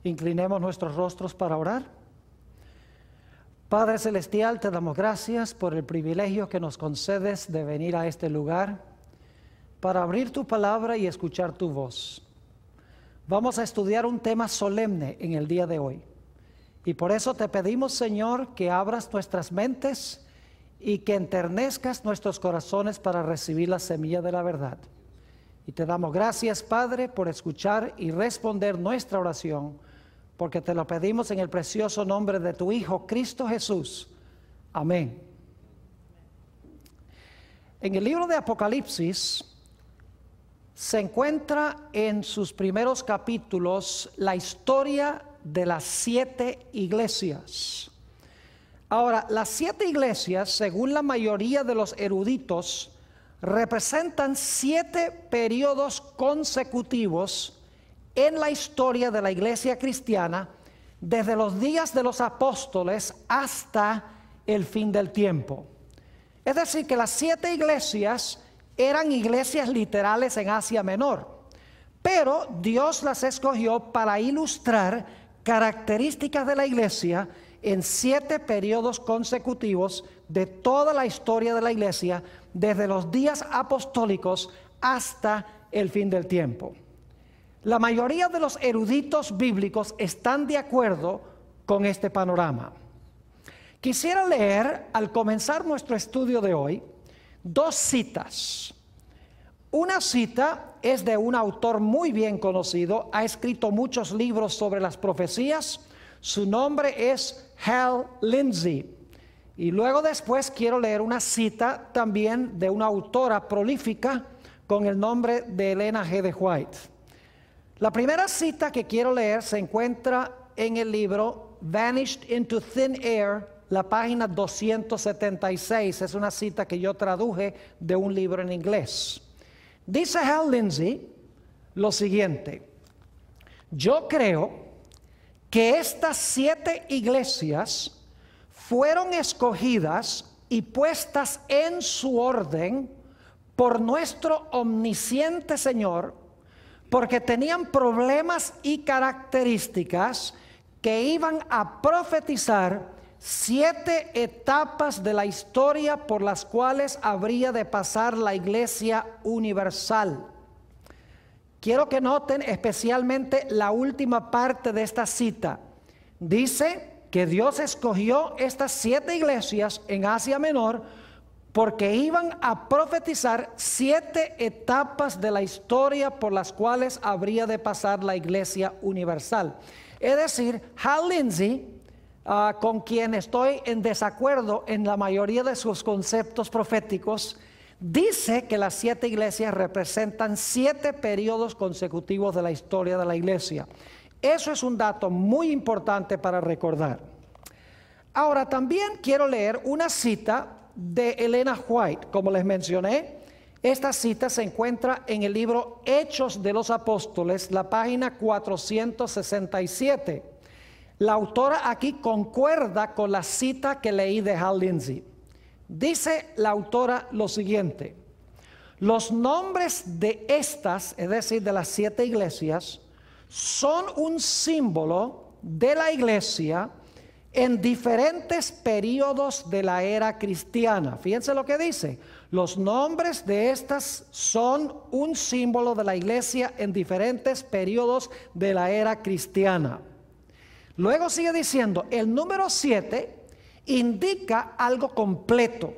Inclinemos nuestros rostros para orar. Padre Celestial, te damos gracias por el privilegio que nos concedes de venir a este lugar para abrir tu palabra y escuchar tu voz. Vamos a estudiar un tema solemne en el día de hoy. Y por eso te pedimos, Señor, que abras nuestras mentes y que enternezcas nuestros corazones para recibir la semilla de la verdad. Y te damos gracias, Padre, por escuchar y responder nuestra oración, porque te lo pedimos en el precioso nombre de tu Hijo, Cristo Jesús. Amén. En el libro de Apocalipsis se encuentra en sus primeros capítulos la historia de las 7 iglesias. Ahora, las 7 iglesias, según la mayoría de los eruditos, representan 7 periodos consecutivos en la historia de la iglesia cristiana, desde los días de los apóstoles hasta el fin del tiempo. Es decir, que las 7 iglesias eran iglesias literales en Asia Menor, pero Dios las escogió para ilustrar características de la iglesia en 7 periodos consecutivos de toda la historia de la iglesia, desde los días apostólicos hasta el fin del tiempo. La mayoría de los eruditos bíblicos están de acuerdo con este panorama. Quisiera leer, al comenzar nuestro estudio de hoy, 2 citas. Una cita es de un autor muy bien conocido, ha escrito muchos libros sobre las profecías. Su nombre es Hal Lindsey. Y luego después quiero leer una cita también de una autora prolífica con el nombre de Elena G. de White. La primera cita que quiero leer se encuentra en el libro Vanished into Thin Air, la página 276. Es una cita que yo traduje de un libro en inglés. Dice Hal Lindsey lo siguiente: yo creo que estas 7 iglesias fueron escogidas y puestas en su orden por nuestro omnisciente Señor, porque tenían problemas y características que iban a profetizar 7 etapas de la historia por las cuales habría de pasar la iglesia universal. Quiero que noten especialmente la última parte de esta cita. Dice que Dios escogió estas 7 iglesias en Asia Menor porque iban a profetizar 7 etapas de la historia por las cuales habría de pasar la iglesia universal. Es decir, Hal Lindsey, con quien estoy en desacuerdo en la mayoría de sus conceptos proféticos, dice que las 7 iglesias representan 7 periodos consecutivos de la historia de la iglesia. Eso es un dato muy importante para recordar. Ahora también quiero leer una cita de Elena White. Como les mencioné, esta cita se encuentra en el libro Hechos de los Apóstoles, la página 467. La autora aquí concuerda con la cita que leí de Hal Lindsey. Dice la autora lo siguiente: los nombres de estas, es decir, de las 7 iglesias, son un símbolo de la iglesia en diferentes periodos de la era cristiana. Fíjense lo que dice: los nombres de estas son un símbolo de la iglesia en diferentes periodos de la era cristiana. Luego sigue diciendo, el número 7 indica algo completo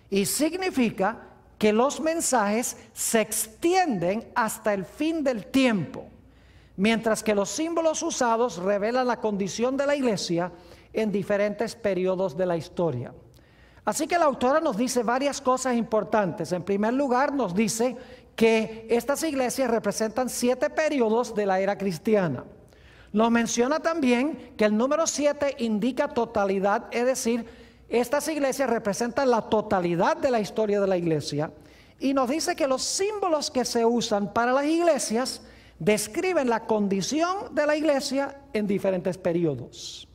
y significa que los mensajes se extienden hasta el fin del tiempo, mientras que los símbolos usados revelan la condición de la iglesia en diferentes periodos de la historia. Así que la autora nos dice varias cosas importantes. En primer lugar, nos dice que estas iglesias representan 7 periodos de la era cristiana. Nos menciona también que el número 7 indica totalidad, es decir, estas iglesias representan la totalidad de la historia de la iglesia. Y nos dice que los símbolos que se usan para las iglesias describen la condición de la iglesia en diferentes periodos.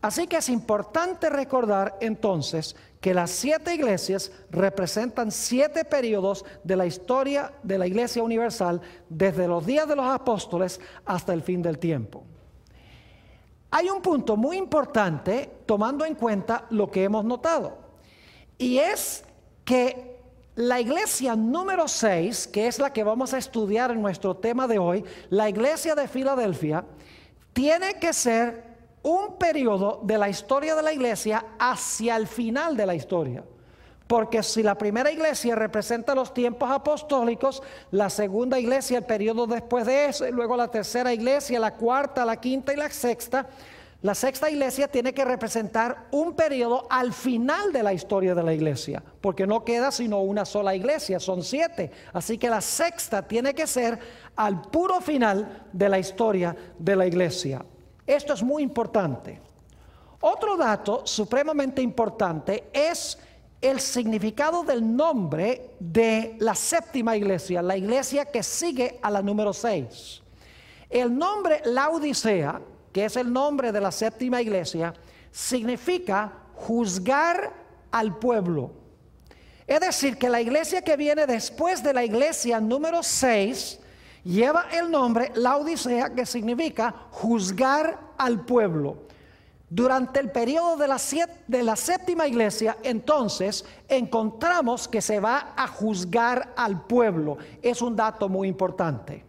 Así que es importante recordar entonces que las 7 iglesias representan 7 periodos de la historia de la iglesia universal, desde los días de los apóstoles hasta el fin del tiempo. hay un punto muy importante tomando en cuenta lo que hemos notado, y es que la iglesia número 6, que es la que vamos a estudiar en nuestro tema de hoy, la iglesia de Filadelfia, tiene que ser un periodo de la historia de la iglesia hacia el final de la historia. Porque si la primera iglesia representa los tiempos apostólicos, la segunda iglesia el periodo después de eso, y luego la tercera iglesia, la cuarta, la quinta y la sexta iglesia tiene que representar un periodo al final de la historia de la iglesia, porque no queda sino una sola iglesia, son 7. Así que la sexta tiene que ser al puro final de la historia de la iglesia. Esto es muy importante. Otro dato supremamente importante es el significado del nombre de la séptima iglesia, la iglesia que sigue a la número 6. El nombre Laodicea, que es el nombre de la séptima iglesia, significa juzgar al pueblo. Es decir, que la iglesia que viene después de la iglesia número 6 lleva el nombre Laodicea, que significa juzgar al pueblo. Durante el periodo de la séptima iglesia, entonces, encontramos que se va a juzgar al pueblo. Es un dato muy importante.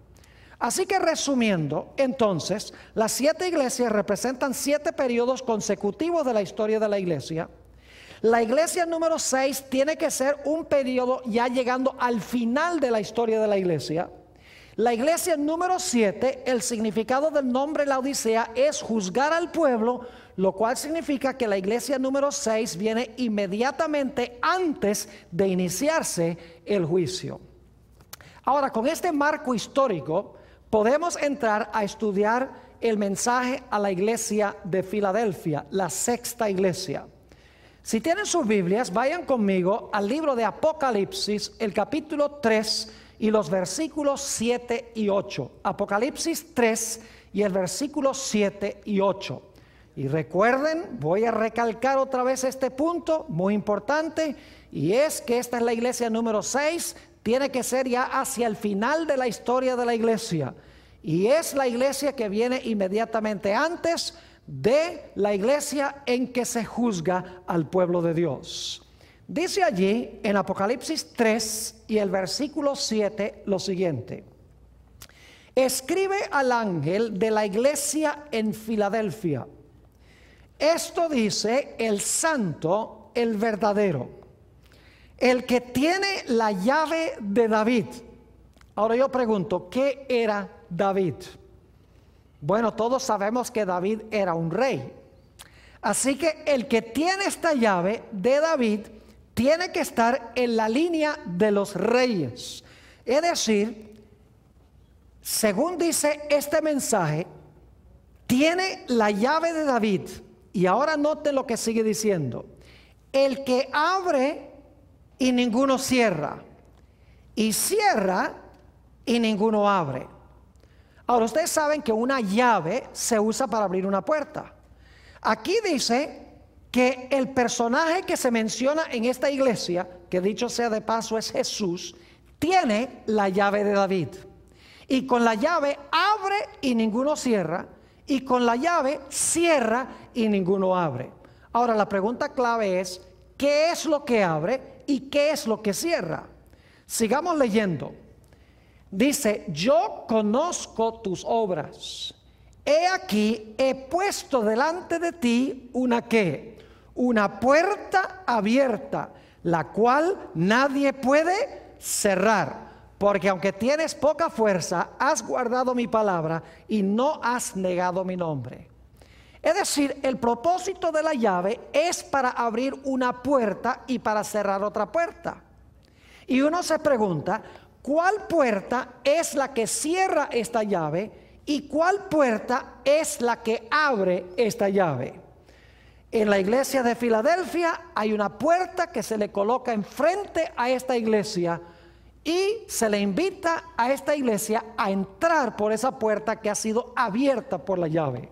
Así que resumiendo, entonces, las 7 iglesias representan 7 periodos consecutivos de la historia de la iglesia. La iglesia número 6 tiene que ser un periodo ya llegando al final de la historia de la iglesia. La iglesia número 7, el significado del nombre Laodicea es juzgar al pueblo, lo cual significa que la iglesia número 6 viene inmediatamente antes de iniciarse el juicio. Ahora, con este marco histórico, podemos entrar a estudiar el mensaje a la iglesia de Filadelfia, la sexta iglesia. Si tienen sus Biblias, vayan conmigo al libro de Apocalipsis, el capítulo 3 y los versículos 7 y 8. Apocalipsis 3 y el versículo 7 y 8. Y recuerden, voy a recalcar otra vez este punto muy importante, y es que esta es la iglesia número 6, tiene que ser ya hacia el final de la historia de la iglesia. Y es la iglesia que viene inmediatamente antes de la iglesia en que se juzga al pueblo de Dios. Dice allí en Apocalipsis 3 y el versículo 7 lo siguiente: escribe al ángel de la iglesia en Filadelfia, esto dice el santo, el verdadero, el que tiene la llave de David. Ahora yo pregunto, ¿qué era David? Bueno, todos sabemos que David era un rey. Así que el que tiene esta llave de David tiene que estar en la línea de los reyes. Es decir, según dice este mensaje, tiene la llave de David. Y ahora noten lo que sigue diciendo: el que abre y ninguno cierra, y cierra y ninguno abre. Ahora, ustedes saben que una llave se usa para abrir una puerta. Aquí dice que el personaje que se menciona en esta iglesia, que dicho sea de paso es Jesús, tiene la llave de David. Y con la llave abre y ninguno cierra, y con la llave cierra y ninguno abre. Ahora, la pregunta clave es: ¿qué es lo que abre y qué es lo que cierra? Sigamos leyendo. Dice: yo conozco tus obras. He aquí, he puesto delante de ti una ¿qué? Una puerta abierta, la cual nadie puede cerrar. Porque aunque tienes poca fuerza, has guardado mi palabra y no has negado mi nombre. Es decir, el propósito de la llave es para abrir una puerta y para cerrar otra puerta. Y uno se pregunta, ¿cuál puerta es la que cierra esta llave y cuál puerta es la que abre esta llave? En la iglesia de Filadelfia hay una puerta que se le coloca enfrente a esta iglesia y se le invita a esta iglesia a entrar por esa puerta que ha sido abierta por la llave.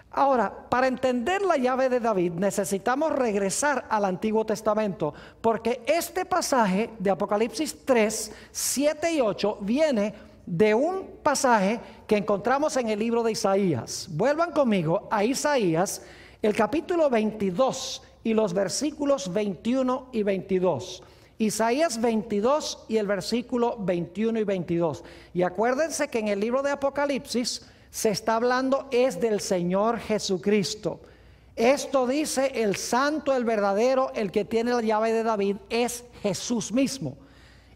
Ahora, para entender la llave de David necesitamos regresar al Antiguo Testamento, porque este pasaje de Apocalipsis 3, 7 y 8 viene de un pasaje que encontramos en el libro de Isaías. Vuelvan conmigo a Isaías, el capítulo 22 y los versículos 21 y 22. Isaías 22 y el versículo 21 y 22. Y acuérdense que en el libro de Apocalipsis se está hablando es del Señor Jesucristo. Esto dice el santo, el verdadero, el que tiene la llave de David, es Jesús mismo.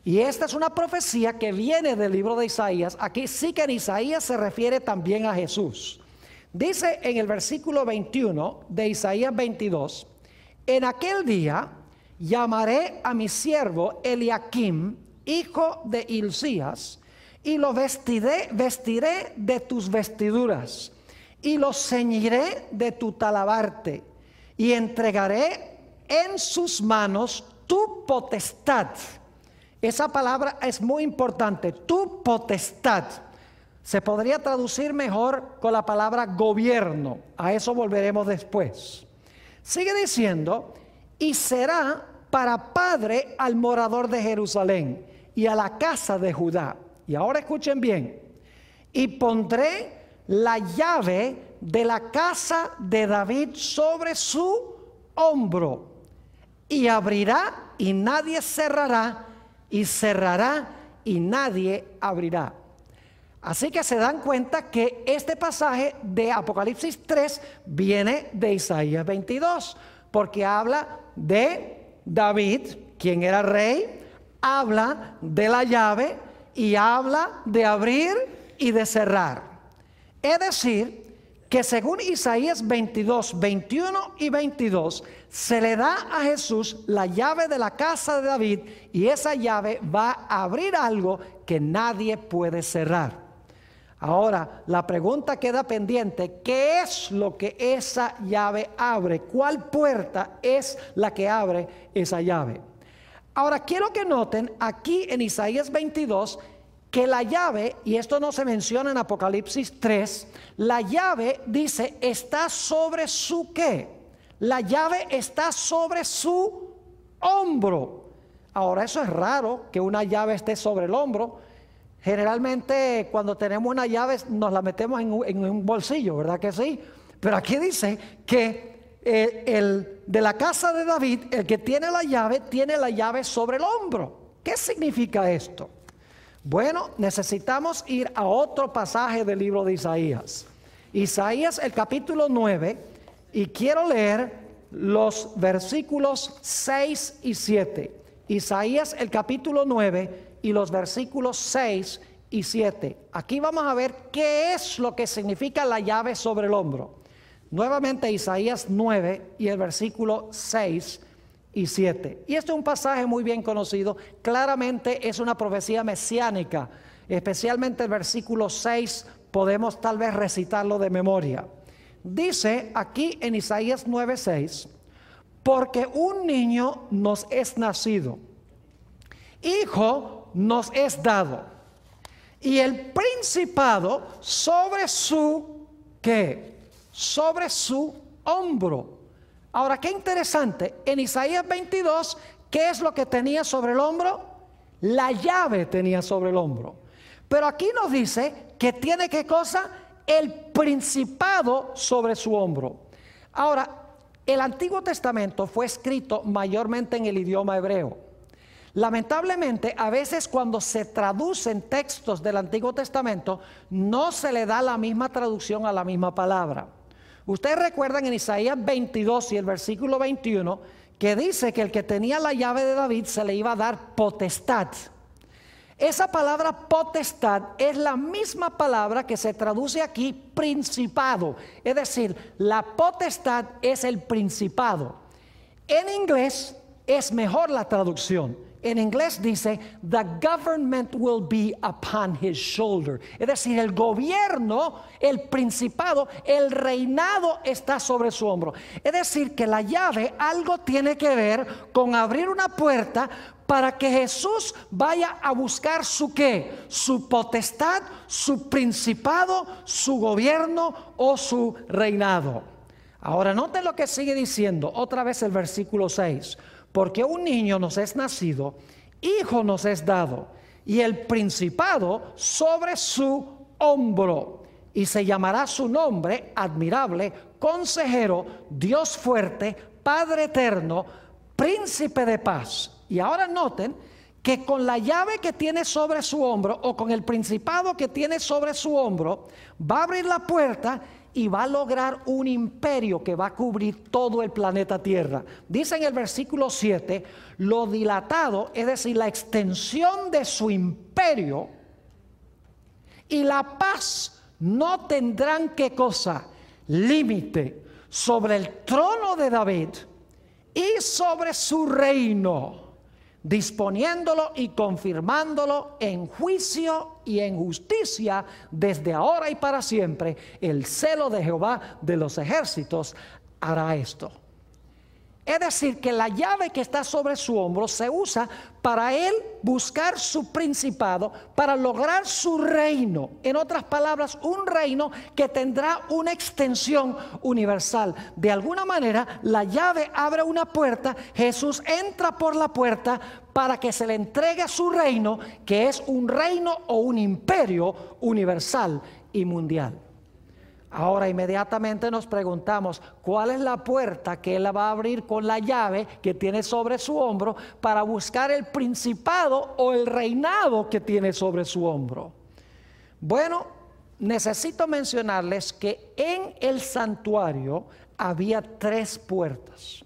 Y esta es una profecía que viene del libro de Isaías. Aquí sí que en Isaías se refiere también a Jesús. Dice en el versículo 21 de Isaías 22, en aquel día llamaré a mi siervo Eliakim, hijo de Hilcías, y lo vestiré de tus vestiduras, y lo ceñiré de tu talabarte, y entregaré en sus manos tu potestad. Esa palabra es muy importante, tu potestad. Se podría traducir mejor con la palabra gobierno. A eso volveremos después. Sigue diciendo, y será para padre al morador de Jerusalén y a la casa de Judá. Y ahora escuchen bien. Y pondré la llave de la casa de David sobre su hombro. Y abrirá y nadie cerrará, y cerrará y nadie abrirá. Así que se dan cuenta que este pasaje de Apocalipsis 3 viene de Isaías 22, porque habla de David, quien era rey, habla de la llave y habla de abrir y de cerrar. Es decir, que según Isaías 22, 21 y 22, se le da a Jesús la llave de la casa de David y esa llave va a abrir algo que nadie puede cerrar. Ahora, la pregunta queda pendiente, ¿qué es lo que esa llave abre? ¿Cuál puerta es la que abre esa llave? Ahora, quiero que noten aquí en Isaías 22 que la llave, y esto no se menciona en Apocalipsis 3, la llave dice, está sobre su ¿qué? La llave está sobre su hombro. Ahora, eso es raro que una llave esté sobre el hombro. Generalmente cuando tenemos una llave nos la metemos en un bolsillo, ¿verdad que sí? Pero aquí dice que el de la casa de David, el que tiene la llave sobre el hombro. ¿Qué significa esto? Bueno, necesitamos ir a otro pasaje del libro de Isaías. Isaías el capítulo 9, y quiero leer los versículos 6 y 7. Isaías el capítulo 9 y los versículos 6 y 7. Aquí vamos a ver qué es lo que significa la llave sobre el hombro. Nuevamente Isaías 9 y el versículo 6 y 7. Y este es un pasaje muy bien conocido. Claramente es una profecía mesiánica. Especialmente el versículo 6 podemos tal vez recitarlo de memoria. Dice aquí en Isaías 9:6, porque un niño nos es nacido, hijo nos es dado, y el principado sobre su ¿qué? Sobre su hombro. Ahora, qué interesante, en Isaías 22, ¿qué es lo que tenía sobre el hombro? La llave tenía sobre el hombro. Pero aquí nos dice que tiene ¿qué cosa? El principado sobre su hombro. Ahora, el Antiguo Testamento fue escrito mayormente en el idioma hebreo. Lamentablemente, a veces cuando se traducen textos del Antiguo Testamento, no se le da la misma traducción a la misma palabra. Ustedes recuerdan en Isaías 22 y el versículo 21, que dice que el que tenía la llave de David se le iba a dar potestad. Esa palabra potestad es la misma palabra que se traduce aquí principado. Es decir, la potestad es el principado. En inglés es mejor la traducción. En inglés dice, the government will be upon his shoulder. Es decir, el gobierno, el principado, el reinado está sobre su hombro. Es decir, que la llave algo tiene que ver con abrir una puerta para que Jesús vaya a buscar su ¿qué? Su potestad, su principado, su gobierno o su reinado. Ahora noten lo que sigue diciendo otra vez el versículo 6. Porque un niño nos es nacido, hijo nos es dado, y el principado sobre su hombro. Y se llamará su nombre admirable, consejero, Dios fuerte, Padre eterno, príncipe de paz. Y ahora noten que con la llave que tiene sobre su hombro, o con el principado que tiene sobre su hombro, va a abrir la puerta y va a lograr un imperio que va a cubrir todo el planeta Tierra. Dice en el versículo 7, lo dilatado, es decir, la extensión de su imperio y la paz no tendrán, ¿qué cosa? Límite sobre el trono de David y sobre su reino, disponiéndolo y confirmándolo en juicio y en justicia desde ahora y para siempre. El celo de Jehová de los ejércitos hará esto. Es decir, que la llave que está sobre su hombro se usa para él buscar su principado, para lograr su reino. En otras palabras, un reino que tendrá una extensión universal. De alguna manera, la llave abre una puerta, Jesús entra por la puerta para que se le entregue su reino, que es un reino o un imperio universal y mundial. Ahora inmediatamente nos preguntamos, ¿cuál es la puerta que él va a abrir con la llave que tiene sobre su hombro para buscar el principado o el reinado que tiene sobre su hombro? Bueno, necesito mencionarles que en el santuario había 3 puertas.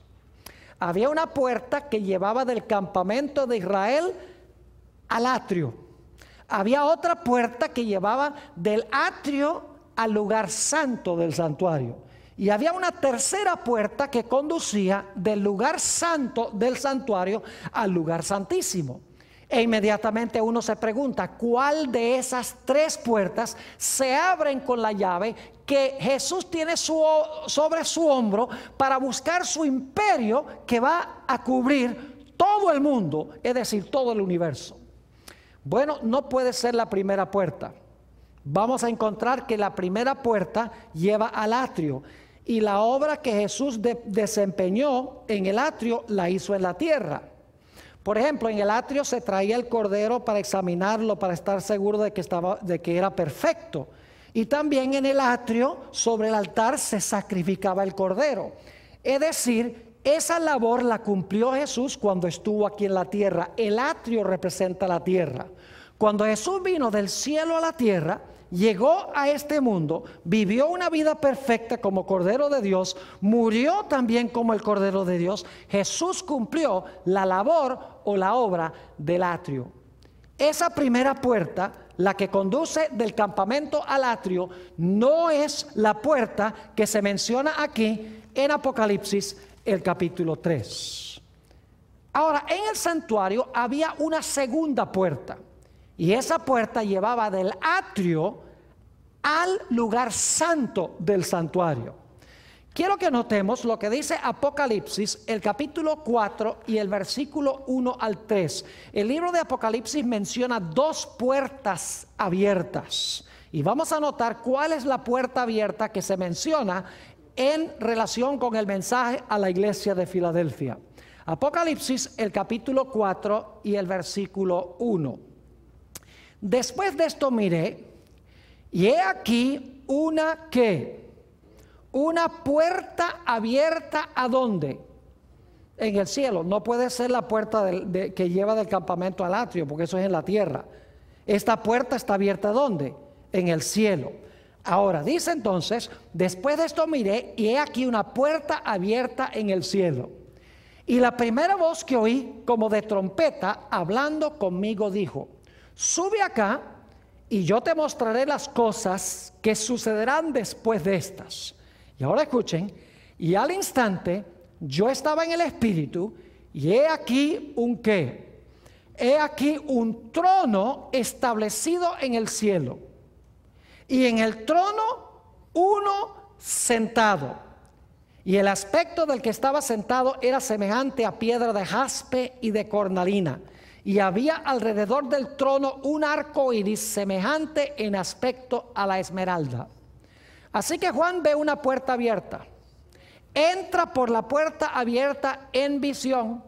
Había una puerta que llevaba del campamento de Israel al atrio. Había otra puerta que llevaba del atrio al lugar santo del santuario. Y había una tercera puerta que conducía del lugar santo del santuario al lugar santísimo. E inmediatamente uno se pregunta, ¿cuál de esas 3 puertas se abren con la llave que Jesús tiene sobre su hombro para buscar su imperio que va a cubrir todo el mundo, es decir, todo el universo? Bueno, no puede ser la primera puerta. Vamos a encontrar que la primera puerta lleva al atrio, y la obra que Jesús desempeñó en el atrio la hizo en la tierra. Por ejemplo, en el atrio se traía el cordero para examinarlo, para estar seguro de que era perfecto. Y también en el atrio, sobre el altar, se sacrificaba el cordero. Es decir, esa labor la cumplió Jesús cuando estuvo aquí en la tierra. El atrio representa la tierra. Cuando Jesús vino del cielo a la tierra, llegó a este mundo, vivió una vida perfecta como Cordero de Dios, murió también como el Cordero de Dios. Jesús cumplió la labor o la obra del atrio. Esa primera puerta, la que conduce del campamento al atrio, no es la puerta que se menciona aquí en Apocalipsis, el capítulo 3. Ahora, en el santuario había una segunda puerta. Y esa puerta llevaba del atrio al lugar santo del santuario. Quiero que notemos lo que dice Apocalipsis, el capítulo 4 y el versículo 1 al 3. El libro de Apocalipsis menciona 2 puertas abiertas. Y vamos a notar cuál es la puerta abierta que se menciona en relación con el mensaje a la iglesia de Filadelfia. Apocalipsis, el capítulo 4 y el versículo 1. Después de esto miré, y he aquí una puerta abierta, ¿a dónde? En el cielo. No puede ser la puerta que lleva del campamento al atrio, porque eso es en la tierra. Esta puerta está abierta, ¿dónde? En el cielo. Ahora, dice entonces, después de esto miré, y he aquí una puerta abierta en el cielo. Y la primera voz que oí, como de trompeta, hablando conmigo, dijo: sube acá y yo te mostraré las cosas que sucederán después de estas. Y ahora escuchen, y al instante yo estaba en el espíritu, y he aquí un ¿qué? He aquí un trono establecido en el cielo, y en el trono uno sentado. Y el aspecto del que estaba sentado era semejante a piedra de jaspe y de cornalina. Y había alrededor del trono un arco iris semejante en aspecto a la esmeralda. Así que Juan ve una puerta abierta. Entra por la puerta abierta en visión,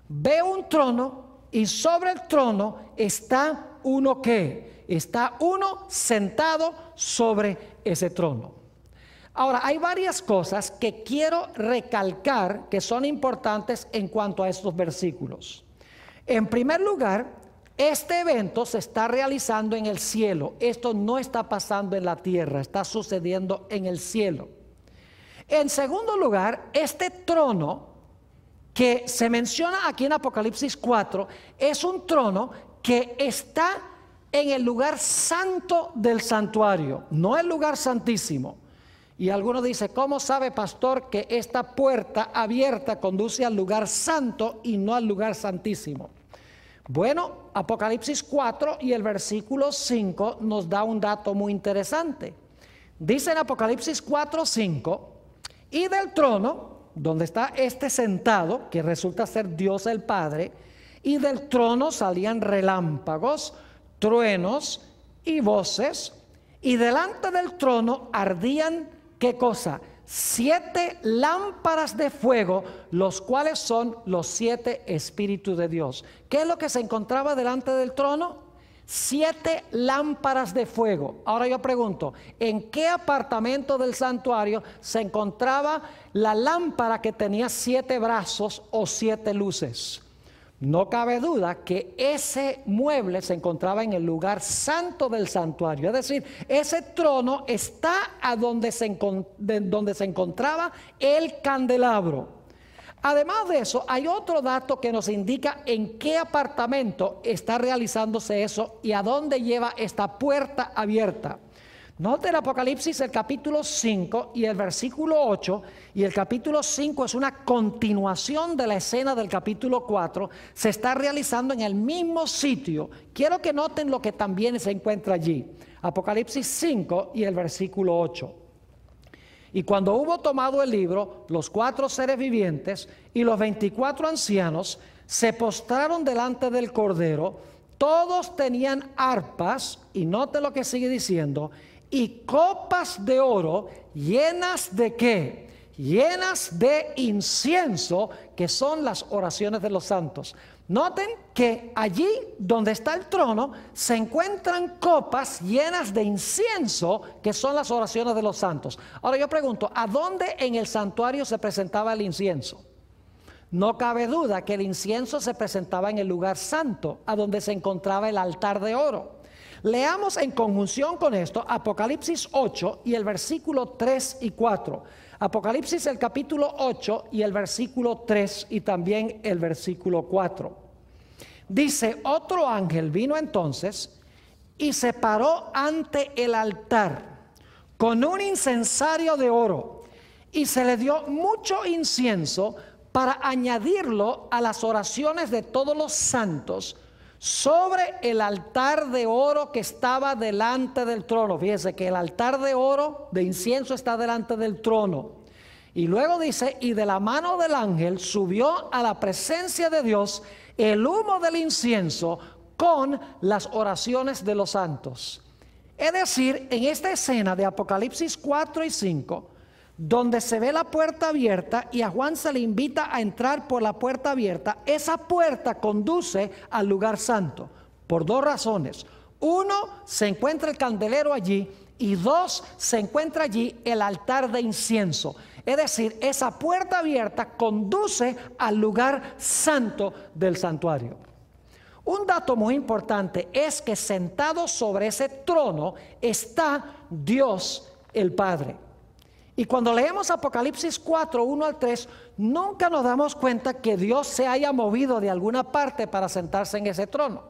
ve un trono y sobre el trono está uno que, está uno sentado sobre ese trono. Ahora, hay varias cosas que quiero recalcar que son importantes en cuanto a estos versículos. En primer lugar, este evento se está realizando en el cielo. Esto no está pasando en la tierra, está sucediendo en el cielo. En segundo lugar, este trono que se menciona aquí en Apocalipsis 4 es un trono que está en el lugar santo del santuario, no el lugar santísimo. Y algunos dicen, ¿cómo sabe, pastor, que esta puerta abierta conduce al lugar santo y no al lugar santísimo? Bueno, Apocalipsis 4 y el versículo 5 nos da un dato muy interesante. Dice en Apocalipsis 4:5, y del trono, donde está este sentado, que resulta ser Dios el Padre, y del trono salían relámpagos, truenos y voces, y delante del trono ardían, ¿qué cosa? 7 lámparas de fuego, los cuales son los 7 espíritus de Dios. ¿Qué es lo que se encontraba delante del trono? 7 lámparas de fuego. Ahora yo pregunto, ¿en qué apartamento del santuario se encontraba la lámpara que tenía 7 brazos o 7 luces? No cabe duda que ese mueble se encontraba en el lugar santo del santuario. Es decir, ese trono está a donde se encontraba el candelabro. Además de eso, hay otro dato que nos indica en qué apartamento está realizándose eso y a dónde lleva esta puerta abierta. Note el Apocalipsis, el capítulo 5 y el versículo 8, y el capítulo 5 es una continuación de la escena del capítulo 4, se está realizando en el mismo sitio. Quiero que noten lo que también se encuentra allí. Apocalipsis 5 y el versículo 8. Y cuando hubo tomado el libro, los 4 seres vivientes y los 24 ancianos se postraron delante del Cordero. Todos tenían arpas, y note lo que sigue diciendo, y copas de oro llenas de ¿qué? Llenas de incienso, que son las oraciones de los santos. Noten que allí donde está el trono se encuentran copas llenas de incienso, que son las oraciones de los santos. Ahora yo pregunto, ¿a dónde en el santuario se presentaba el incienso? No cabe duda que el incienso se presentaba en el lugar santo, a donde se encontraba el altar de oro. Leamos en conjunción con esto Apocalipsis 8 y el versículo 3 y 4. Apocalipsis el capítulo 8 y el versículo 3 y también el versículo 4. Dice, otro ángel vino entonces y se paró ante el altar con un incensario de oro, y se le dio mucho incienso para añadirlo a las oraciones de todos los santos sobre el altar de oro que estaba delante del trono. Fíjense que el altar de oro, de incienso, está delante del trono. Y luego dice, y de la mano del ángel subió a la presencia de Dios el humo del incienso con las oraciones de los santos. Es decir, en esta escena de Apocalipsis 4 y 5, donde se ve la puerta abierta y a Juan se le invita a entrar por la puerta abierta, esa puerta conduce al lugar santo por 2 razones. 1, se encuentra el candelero allí, y 2, se encuentra allí el altar de incienso. Es decir, esa puerta abierta conduce al lugar santo del santuario. Un dato muy importante es que sentado sobre ese trono está Dios el Padre. Y cuando leemos Apocalipsis 4, 1 al 3, nunca nos damos cuenta que Dios se haya movido de alguna parte para sentarse en ese trono.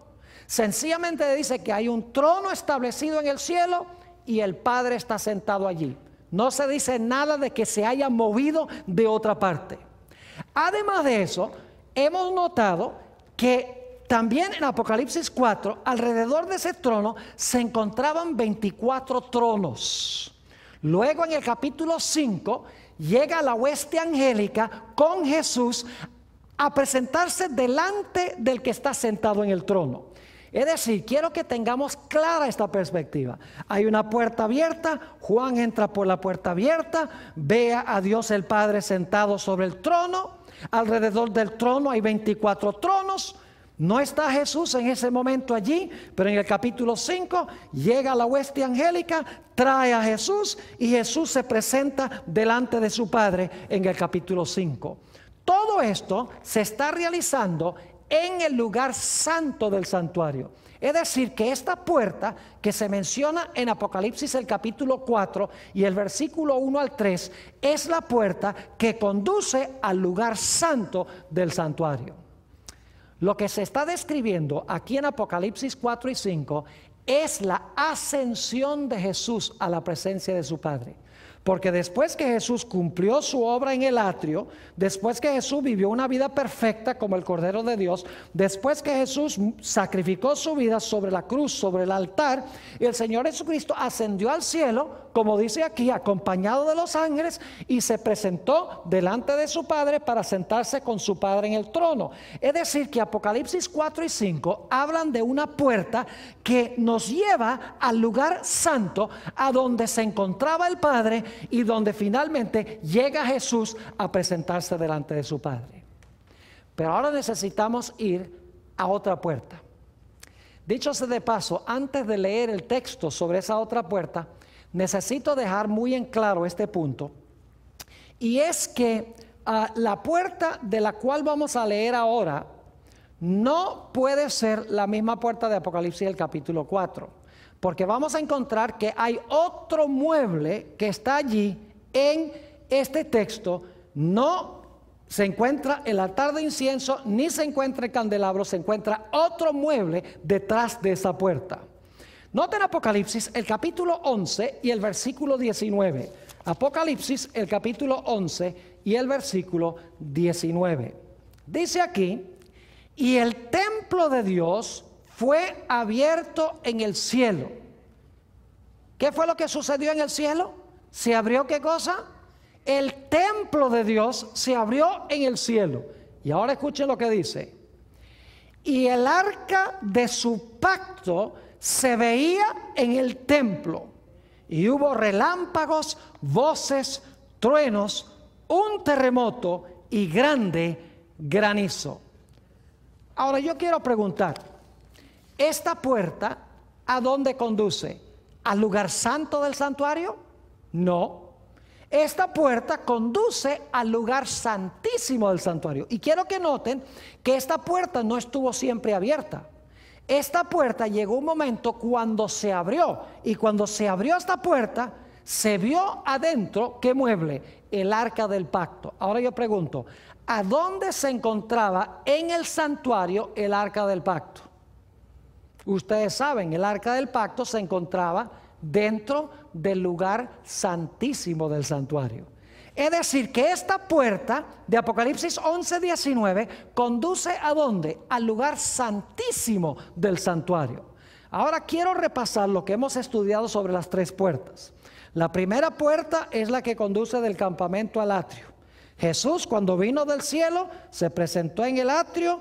Sencillamente dice que hay un trono establecido en el cielo y el Padre está sentado allí. No se dice nada de que se haya movido de otra parte. Además de eso, hemos notado que también en Apocalipsis 4, alrededor de ese trono se encontraban 24 tronos. Luego en el capítulo 5 llega la hueste angélica con Jesús a presentarse delante del que está sentado en el trono. Es decir, quiero que tengamos clara esta perspectiva. Hay una puerta abierta, Juan entra por la puerta abierta, ve a Dios el Padre sentado sobre el trono, alrededor del trono hay 24 tronos, No está Jesús en ese momento allí, pero en el capítulo 5 llega la hueste angélica, trae a Jesús y Jesús se presenta delante de su Padre en el capítulo 5. Todo esto se está realizando en el lugar santo del santuario. Es decir, que esta puerta que se menciona en Apocalipsis el capítulo 4 y el versículo 1 al 3 es la puerta que conduce al lugar santo del santuario. Lo que se está describiendo aquí en Apocalipsis 4 y 5 es la ascensión de Jesús a la presencia de su Padre. Porque después que Jesús cumplió su obra en el atrio, después que Jesús vivió una vida perfecta como el Cordero de Dios, después que Jesús sacrificó su vida sobre la cruz, sobre el altar, el Señor Jesucristo ascendió al cielo, como dice aquí, acompañado de los ángeles, y se presentó delante de su Padre para sentarse con su Padre en el trono. Es decir, que Apocalipsis 4 y 5 hablan de una puerta que nos lleva al lugar santo, a donde se encontraba el Padre y donde finalmente llega Jesús a presentarse delante de su Padre. Pero ahora necesitamos ir a otra puerta. Dicho sea de paso, antes de leer el texto sobre esa otra puerta, necesito dejar muy en claro este punto, y es que la puerta de la cual vamos a leer ahora no puede ser la misma puerta de Apocalipsis del capítulo 4. Porque vamos a encontrar que hay otro mueble que está allí en este texto. No se encuentra el altar de incienso, ni se encuentra el candelabro, se encuentra otro mueble detrás de esa puerta. Noten Apocalipsis el capítulo 11 y el versículo 19. Apocalipsis el capítulo 11 y el versículo 19. Dice aquí: y el templo de Dios fue abierto en el cielo. ¿Qué fue lo que sucedió en el cielo? ¿Se abrió qué cosa? El templo de Dios se abrió en el cielo. Y ahora escuchen lo que dice: y el arca de su pacto se veía en el templo, y hubo relámpagos, voces, truenos, un terremoto y grande granizo. Ahora yo quiero preguntar, ¿esta puerta a dónde conduce? ¿Al lugar santo del santuario? No. Esta puerta conduce al lugar santísimo del santuario. Y quiero que noten que esta puerta no estuvo siempre abierta. Esta puerta llegó un momento cuando se abrió. Y cuando se abrió esta puerta, se vio adentro, ¿qué mueble? El arca del pacto. Ahora yo pregunto, ¿a dónde se encontraba en el santuario el arca del pacto? Ustedes saben, el arca del pacto se encontraba dentro del lugar santísimo del santuario. Es decir, que esta puerta de Apocalipsis 11:19 conduce ¿a dónde? Al lugar santísimo del santuario. Ahora quiero repasar lo que hemos estudiado sobre las tres puertas. La primera puerta es la que conduce del campamento al atrio. Jesús, cuando vino del cielo, se presentó en el atrio,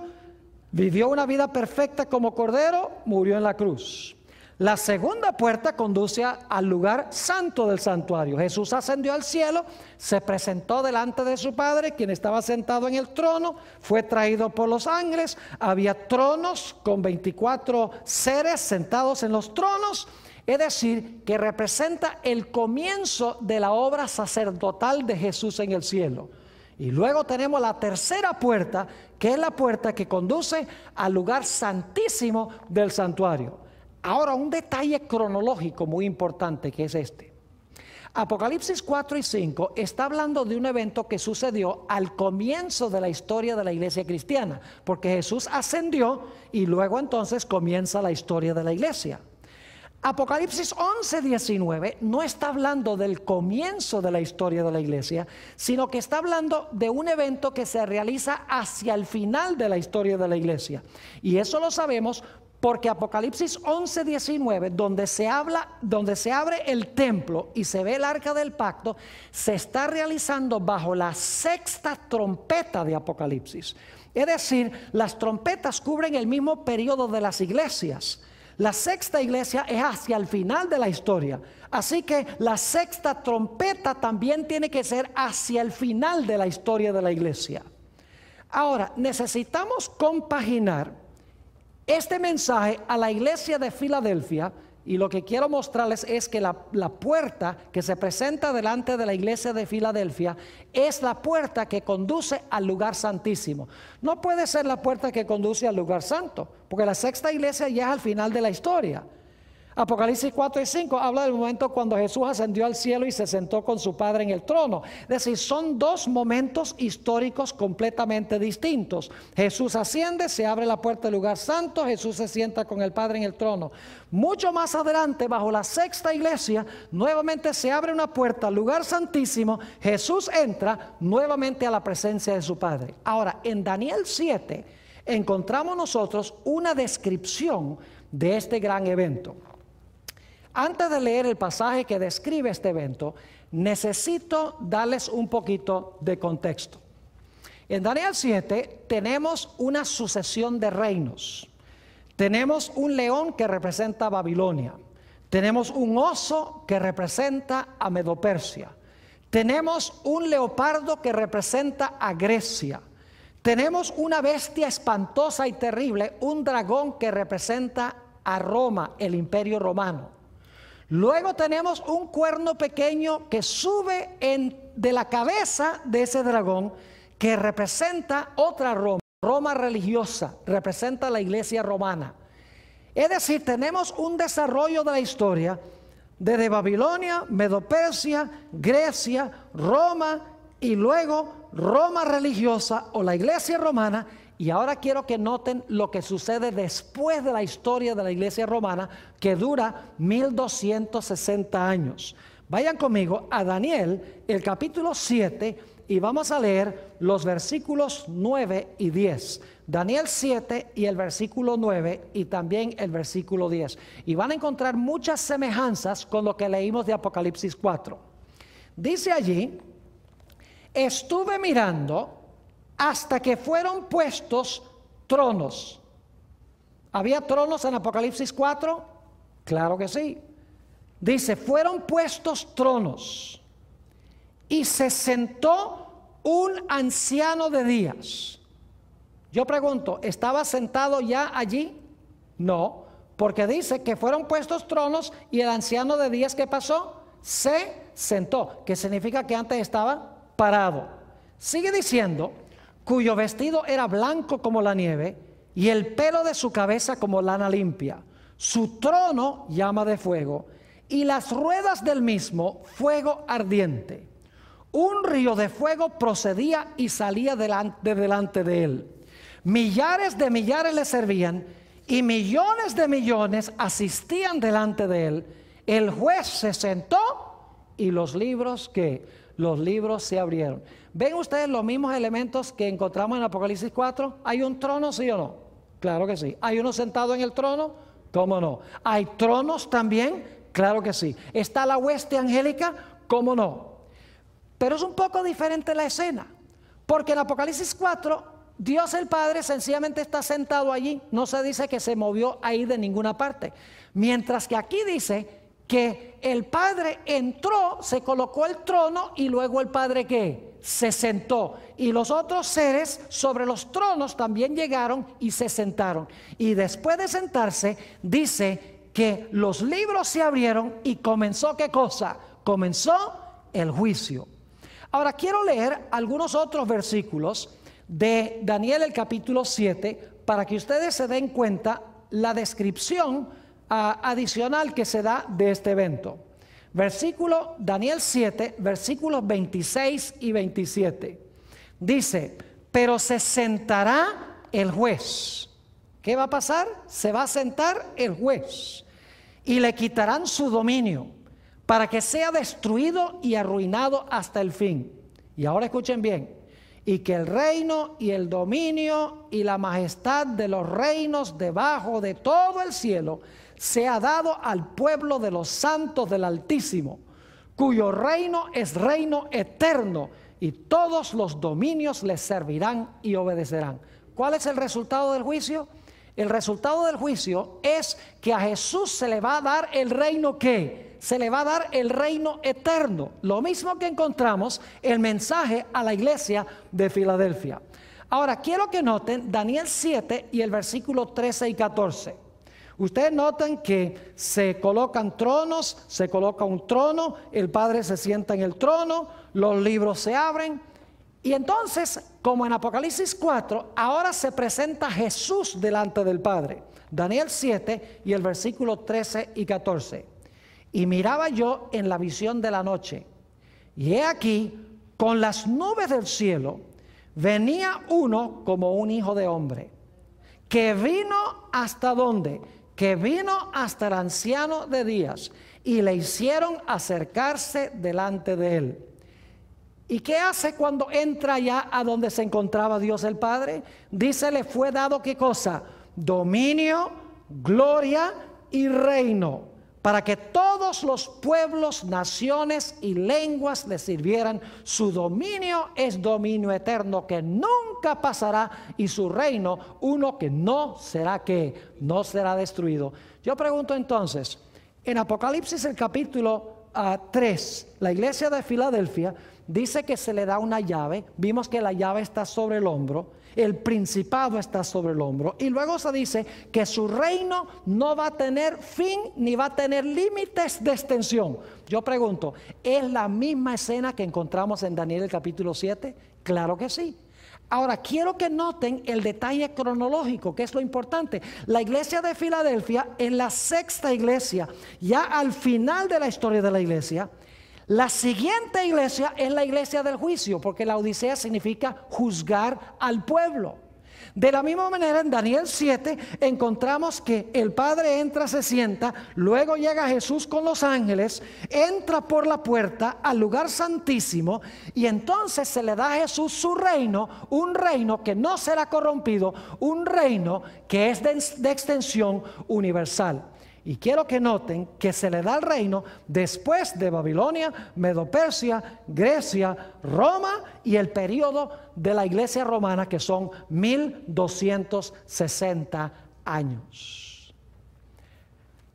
vivió una vida perfecta como cordero, murió en la cruz. La segunda puerta conduce al lugar santo del santuario. Jesús ascendió al cielo, se presentó delante de su Padre, quien estaba sentado en el trono, fue traído por los ángeles, había tronos con 24 seres sentados en los tronos, es decir, que representa el comienzo de la obra sacerdotal de Jesús en el cielo. Y luego tenemos la tercera puerta, que es la puerta que conduce al lugar santísimo del santuario. Ahora, un detalle cronológico muy importante que es este. Apocalipsis 4 y 5 está hablando de un evento que sucedió al comienzo de la historia de la iglesia cristiana, porque Jesús ascendió y luego entonces comienza la historia de la iglesia. Apocalipsis 11:19 no está hablando del comienzo de la historia de la iglesia, sino que está hablando de un evento que se realiza hacia el final de la historia de la iglesia. Y eso lo sabemos porque Apocalipsis 11:19, donde se abre el templo y se ve el arca del pacto, se está realizando bajo la sexta trompeta de Apocalipsis. Es decir, las trompetas cubren el mismo periodo de las iglesias. La sexta iglesia es hacia el final de la historia. Así que la sexta trompeta también tiene que ser hacia el final de la historia de la iglesia. Ahora, necesitamos compaginar Este mensaje a la iglesia de Filadelfia, y lo que quiero mostrarles es que la puerta que se presenta delante de la iglesia de Filadelfia es la puerta que conduce al lugar santísimo. No puede ser la puerta que conduce al lugar santo, porque la sexta iglesia ya es al final de la historia. Apocalipsis 4 y 5 habla del momento cuando Jesús ascendió al cielo y se sentó con su Padre en el trono. Es decir, son dos momentos históricos completamente distintos. Jesús asciende, se abre la puerta del lugar santo, Jesús se sienta con el Padre en el trono. Mucho más adelante, bajo la sexta iglesia, nuevamente se abre una puerta al lugar santísimo, Jesús entra nuevamente a la presencia de su Padre. Ahora, en Daniel 7 encontramos nosotros una descripción de este gran evento. Antes de leer el pasaje que describe este evento, necesito darles un poquito de contexto. En Daniel 7 tenemos una sucesión de reinos. Tenemos un león que representa a Babilonia. Tenemos un oso que representa a Medo-Persia. Tenemos un leopardo que representa a Grecia. Tenemos una bestia espantosa y terrible, un dragón que representa a Roma, el imperio romano. Luego tenemos un cuerno pequeño que sube de la cabeza de ese dragón, que representa otra Roma, Roma religiosa, representa la iglesia romana. Es decir, tenemos un desarrollo de la historia desde Babilonia, Medo-Persia, Grecia, Roma y luego Roma religiosa o la iglesia romana. Y ahora quiero que noten lo que sucede después de la historia de la iglesia romana, que dura 1260 años. Vayan conmigo a Daniel, el capítulo 7, y vamos a leer los versículos 9 y 10. Daniel 7 y el versículo 9 y también el versículo 10. Y van a encontrar muchas semejanzas con lo que leímos de Apocalipsis 4. Dice allí: estuve mirando hasta que fueron puestos tronos. ¿Había tronos en Apocalipsis 4? Claro que sí. Dice, fueron puestos tronos y se sentó un anciano de días. Yo pregunto, ¿estaba sentado ya allí? No, porque dice que fueron puestos tronos y el anciano de días, ¿qué pasó? Se sentó, que significa que antes estaba parado. Sigue diciendo, cuyo vestido era blanco como la nieve y el pelo de su cabeza como lana limpia. Su trono llama de fuego y las ruedas del mismo fuego ardiente. Un río de fuego procedía y salía delante de él. Millares de millares le servían y millones de millones asistían delante de él. El juez se sentó y los libros, ¿qué? Los libros se abrieron. ¿Ven ustedes los mismos elementos que encontramos en Apocalipsis 4? ¿Hay un trono, sí o no? Claro que sí. ¿Hay uno sentado en el trono? ¿Cómo no? ¿Hay tronos también? Claro que sí. ¿Está la hueste angélica? ¿Cómo no? Pero es un poco diferente la escena, porque en Apocalipsis 4, Dios el Padre sencillamente está sentado allí. No se dice que se movió ahí de ninguna parte. Mientras que aquí dice que el Padre entró, se colocó el trono y luego el Padre ¿qué? Se sentó. Y los otros seres sobre los tronos también llegaron y se sentaron. Y después de sentarse, dice que los libros se abrieron y comenzó ¿qué cosa? Comenzó el juicio. Ahora quiero leer algunos otros versículos de Daniel el capítulo 7 para que ustedes se den cuenta la descripción adicional que se da de este evento. Daniel 7, versículos 26 y 27. Dice, pero se sentará el juez. ¿Qué va a pasar? Se va a sentar el juez y le quitarán su dominio para que sea destruido y arruinado hasta el fin. Y ahora escuchen bien. Y que el reino y el dominio y la majestad de los reinos debajo de todo el cielo sea dado al pueblo de los santos del Altísimo, cuyo reino es reino eterno, y todos los dominios les servirán y obedecerán. ¿Cuál es el resultado del juicio? El resultado del juicio es que a Jesús se le va a dar el reino ¿qué? Se le va a dar el reino eterno. Lo mismo que encontramos el mensaje a la iglesia de Filadelfia. Ahora, quiero que noten Daniel 7 y el versículo 13 y 14. Ustedes notan que se colocan tronos, se coloca un trono, el Padre se sienta en el trono, los libros se abren. Y entonces, como en Apocalipsis 4, ahora se presenta Jesús delante del Padre. Daniel 7 y el versículo 13 y 14. Y miraba yo en la visión de la noche, y he aquí, con las nubes del cielo, venía uno como un hijo de hombre, que vino hasta ¿dónde? Que vino hasta el anciano de días, y le hicieron acercarse delante de él. ¿Y qué hace cuando entra ya a donde se encontraba Dios el Padre? Dice, le fue dado ¿qué cosa? Dominio, gloria y reino, para que todos los pueblos, naciones y lenguas le sirvieran. Su dominio es dominio eterno que nunca pasará, y su reino uno que no será no será destruido. Yo pregunto entonces, en Apocalipsis el capítulo 3, la iglesia de Filadelfia dice que se le da una llave. Vimos que la llave está sobre el hombro, el principado está sobre el hombro, y luego se dice que su reino no va a tener fin ni va a tener límites de extensión. Yo pregunto, ¿es la misma escena que encontramos en Daniel el capítulo 7? Claro que sí. Ahora, quiero que noten el detalle cronológico, que es lo importante. La iglesia de Filadelfia es la sexta iglesia, ya al final de la historia de la iglesia. La siguiente iglesia es la iglesia del juicio, porque la Odisea significa juzgar al pueblo. De la misma manera, en Daniel 7 encontramos que el Padre entra, se sienta, luego llega Jesús con los ángeles, entra por la puerta al lugar santísimo, y entonces se le da a Jesús su reino, un reino que no será corrompido, un reino que es de extensión universal. Y quiero que noten que se le da el reino después de Babilonia, Medo-Persia, Grecia, Roma y el periodo de la iglesia romana, que son 1260 años.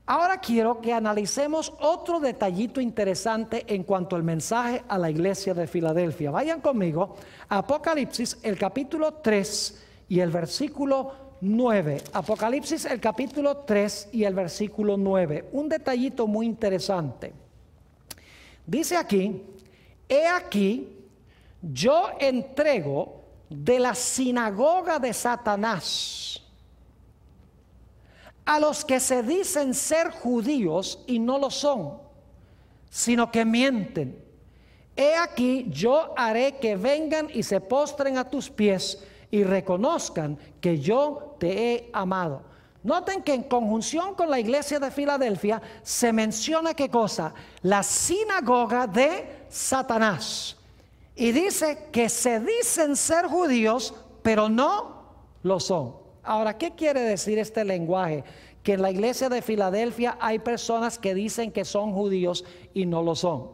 Ahora quiero que analicemos otro detallito interesante en cuanto al mensaje a la iglesia de Filadelfia. Vayan conmigo a Apocalipsis, el capítulo 3 y el versículo 9. Apocalipsis el capítulo 3 y el versículo 9. Un detallito muy interesante. Dice aquí, he aquí, yo entrego de la sinagoga de Satanás a los que se dicen ser judíos y no lo son, sino que mienten. He aquí, yo haré que vengan y se postren a tus pies y reconozcan que yo te he amado. Noten que en conjunción con la iglesia de Filadelfia se menciona ¿qué cosa? La sinagoga de Satanás. Y dice que se dicen ser judíos, pero no lo son. Ahora, ¿qué quiere decir este lenguaje? Que en la iglesia de Filadelfia hay personas que dicen que son judíos y no lo son.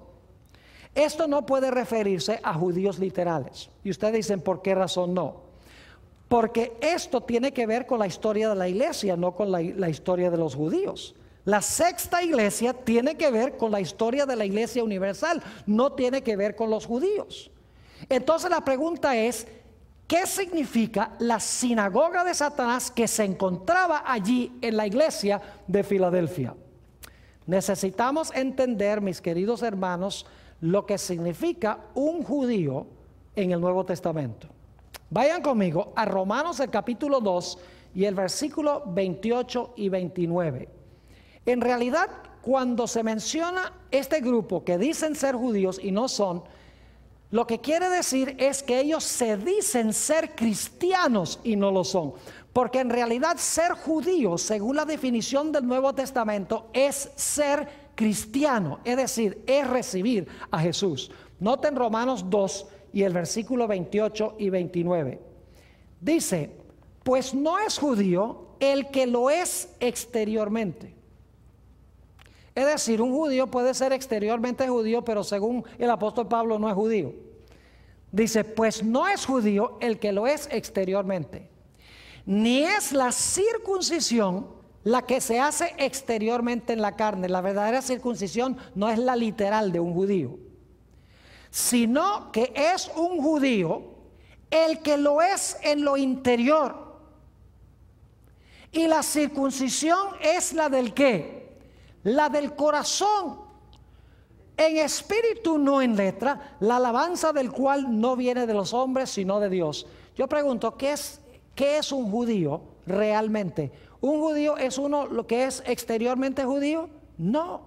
Esto no puede referirse a judíos literales. Y ustedes dicen, ¿por qué razón no? Porque esto tiene que ver con la historia de la iglesia, no con la historia de los judíos. La sexta iglesia tiene que ver con la historia de la iglesia universal, no tiene que ver con los judíos. Entonces la pregunta es, ¿qué significa la sinagoga de Satanás que se encontraba allí en la iglesia de Filadelfia? Necesitamos entender, mis queridos hermanos, lo que significa un judío en el Nuevo Testamento. Vayan conmigo a Romanos el capítulo 2 y el versículo 28 y 29. En realidad, cuando se menciona este grupo que dicen ser judíos y no son, lo que quiere decir es que ellos se dicen ser cristianos y no lo son. Porque en realidad ser judío, según la definición del Nuevo Testamento, es ser cristiano, es decir, es recibir a Jesús. Noten Romanos 2 y el versículo 28 y 29. Dice, pues no es judío el que lo es exteriormente. Es decir, un judío puede ser exteriormente judío, pero según el apóstol Pablo no es judío. Dice, pues no es judío el que lo es exteriormente, ni es la circuncisión la que se hace exteriormente en la carne. La verdadera circuncisión no es la literal de un judío, sino que es un judío el que lo es en lo interior. Y la circuncisión es la del ¿qué? La del corazón, en espíritu, no en letra, la alabanza del cual no viene de los hombres, sino de Dios. Yo pregunto, ¿qué es un judío realmente? ¿Un judío es uno lo que es exteriormente judío? No.